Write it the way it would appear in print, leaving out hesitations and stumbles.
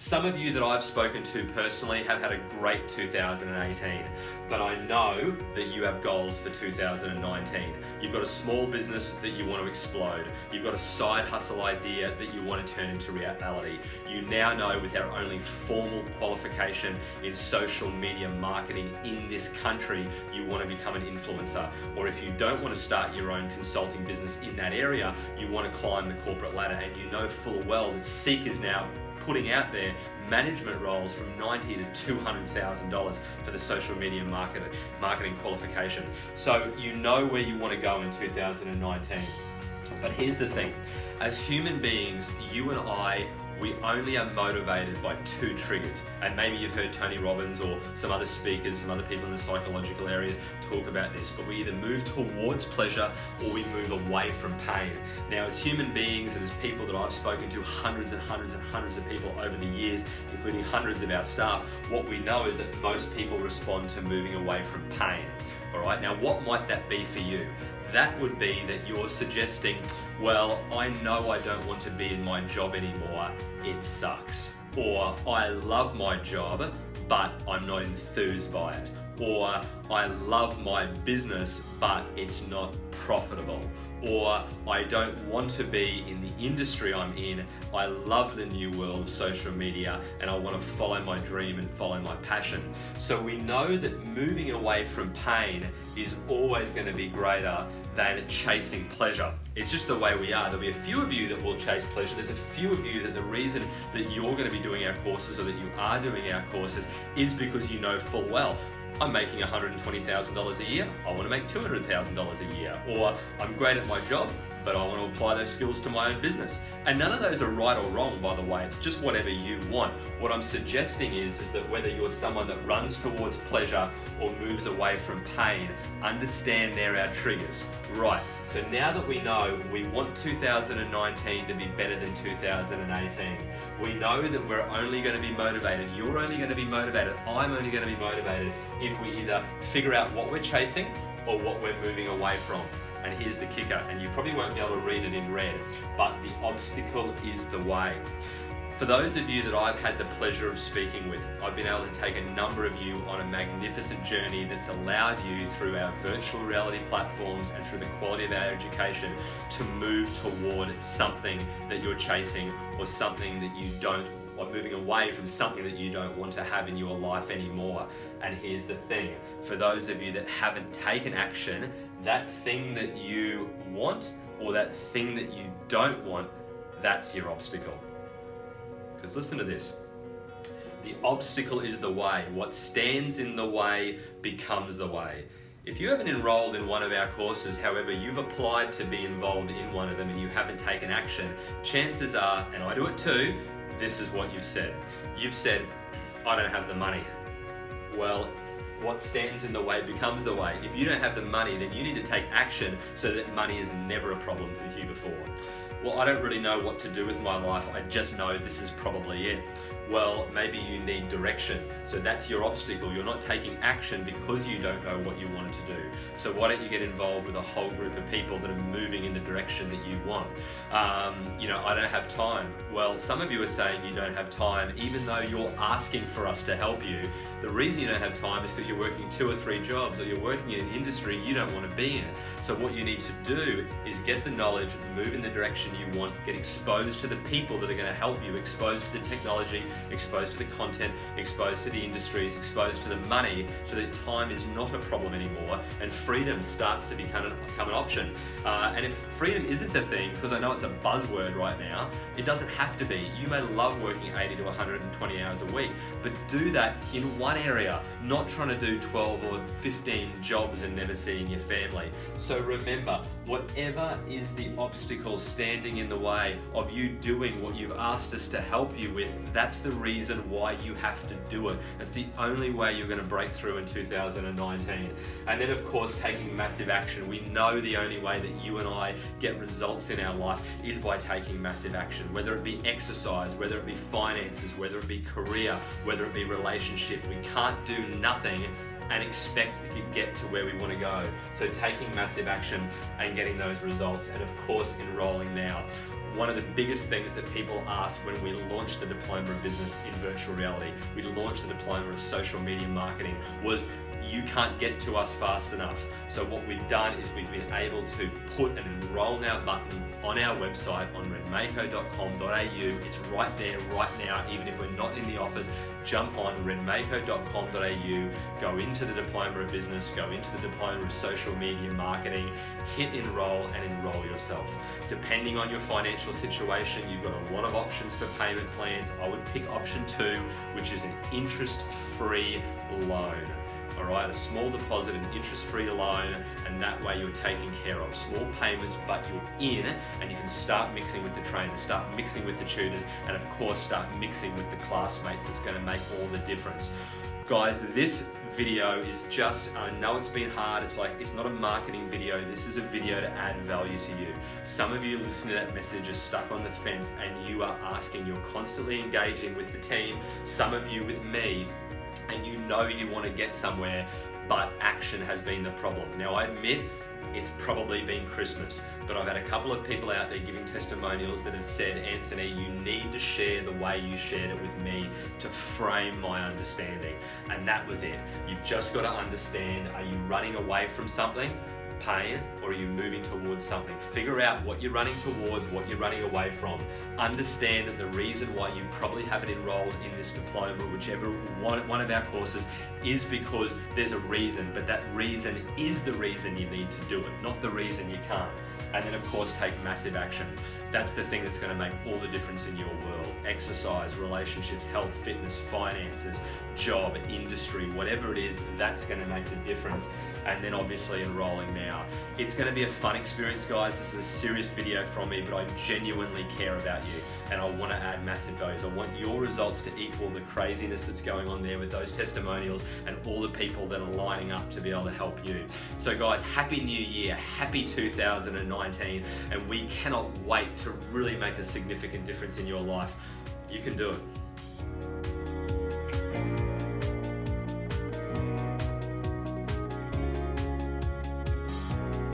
Some of you that I've spoken to personally have had a great 2018, but I know that you have goals for 2019. You've got a small business that you want to explode. You've got a side hustle idea that you want to turn into reality. You now know with our only formal qualification in social media marketing in this country, you want to become an influencer. Or if you don't want to start your own consulting business in that area, you want to climb the corporate ladder, and you know full well that Seek is now putting out there management roles from $90,000 to $200,000 for the social media marketing qualification. So you know where you want to go in 2019. But here's the thing, as human beings, you and I, we only are motivated by two triggers. And maybe you've heard Tony Robbins or some other speakers, some other people in the psychological areas talk about this, but we either move towards pleasure or we move away from pain. Now, as human beings and as people that I've spoken to, hundreds and hundreds and hundreds of people over the years, including hundreds of our staff, what we know is that most people respond to moving away from pain. All right, now what might that be for you? That would be that you're suggesting, well, I know I don't want to be in my job anymore, it sucks. Or I love my job, but I'm not enthused by it. Or I love my business, but it's not profitable. Or I don't want to be in the industry I'm in. I love the new world of social media and I want to follow my dream and follow my passion. So we know that moving away from pain is always going to be greater than chasing pleasure. It's just the way we are. There'll be a few of you that will chase pleasure. There's a few of you that the reason that you're going to be doing our courses or that you are doing our courses is because you know full well, I'm making $120,000 a year, I want to make $200,000 a year. Or I'm great at my job, but I want to apply those skills to my own business. And none of those are right or wrong, by the way. It's just whatever you want. What I'm suggesting is that whether you're someone that runs towards pleasure or moves away from pain, understand they're our triggers. Right, so now that we know we want 2019 to be better than 2018, we know that we're only going to be motivated, you're only going to be motivated, I'm only going to be motivated if we either figure out what we're chasing or what we're moving away from. And here's the kicker, and you probably won't be able to read it in red, but the obstacle is the way. For those of you that I've had the pleasure of speaking with, I've been able to take a number of you on a magnificent journey that's allowed you through our virtual reality platforms and through the quality of our education to move toward something that you're chasing or something that you don't, or moving away from something that you don't want to have in your life anymore. And here's the thing, for those of you that haven't taken action, that thing that you want or that thing that you don't want, that's your obstacle. Because listen to this, the obstacle is the way. What stands in the way becomes the way. If you haven't enrolled in one of our courses, however, you've applied to be involved in one of them and you haven't taken action, chances are, and I do it too, this is what you've said. You've said, I don't have the money. Well, what stands in the way becomes the way. If you don't have the money, then you need to take action so that money is never a problem for you before. Well, I don't really know what to do with my life, I just know this is probably it. Well, maybe you need direction. So that's your obstacle. You're not taking action because you don't know what you wanted to do. So why don't you get involved with a whole group of people that are moving in the direction that you want? I don't have time. Well, some of you are saying you don't have time even though you're asking for us to help you. The reason you don't have time is because you're working 2 or 3 jobs or you're working in an industry you don't want to be in. So what you need to do is get the knowledge, move in the direction you want, get exposed to the people that are going to help you, exposed to the technology, exposed to the content, exposed to the industries, exposed to the money, so that time is not a problem anymore and freedom starts to become an option. And if freedom isn't a thing, because I know it's a buzzword right now, it doesn't have to be. You may love working 80 to 120 hours a week, but do that in one area, not trying to do 12 or 15 jobs and never seeing your family. So remember, whatever is the obstacle standing in the way of you doing what you've asked us to help you with, that's the reason why you have to do it. That's the only way you're going to break through in 2019. And then of course, taking massive action. We know the only way that you and I get results in our life is by taking massive action, whether it be exercise, whether it be finances, whether it be career, whether it be relationship. We can't do nothing and expect to get to where we want to go. So taking massive action and getting those results, and of course enrolling now. one of the biggest things that people asked when we launched the Diploma of Business in Virtual Reality, we launched the Diploma of Social Media Marketing, was you can't get to us fast enough. So what we've done is we've been able to put an enroll now button on our website on redmako.com.au. It's right there right now, even if we're not in the office. Jump on redmako.com.au, go into the Diploma of Business, go into the Diploma of Social Media Marketing, hit enroll and enroll yourself. Depending on your financial situation, you've got a lot of options for payment plans. I would pick option 2, which is an interest-free loan. All right, a small deposit, an interest-free loan, and that way you're taken care of. Small payments, but you're in, and you can start mixing with the trainers, start mixing with the tutors, and of course start mixing with the classmates. That's going to make all the difference. Guys, this video is just, I know it's been hard, it's not a marketing video, this is a video to add value to you. Some of you listening to that message are stuck on the fence and you are asking, you're constantly engaging with the team, some of you with me, and you know you want to get somewhere, but action has been the problem. Now I admit, it's probably been Christmas, but I've had a couple of people out there giving testimonials that have said, Anthony, you need to share the way you shared it with me to frame my understanding. And that was it. You've just got to understand, are you running away from something, pain, or are you moving towards something? Figure out what you're running towards, what you're running away from. Understand that the reason why you probably haven't enrolled in this diploma, whichever one of our courses, is because there's a reason, but that reason is the reason you need to do it, not the reason you can't. And then of course take massive action. That's the thing that's going to make all the difference in your world. Exercise, relationships, health, fitness, finances, job, industry, whatever it is, that's going to make the difference. And then obviously enrolling now. It's going to be a fun experience, guys. This is a serious video from me, but I genuinely care about you and I want to add massive values. I want your results to equal the craziness that's going on there with those testimonials and all the people that are lining up to be able to help you. So guys, happy new year, happy 2019, and we cannot wait to really make a significant difference in your life. You can do it.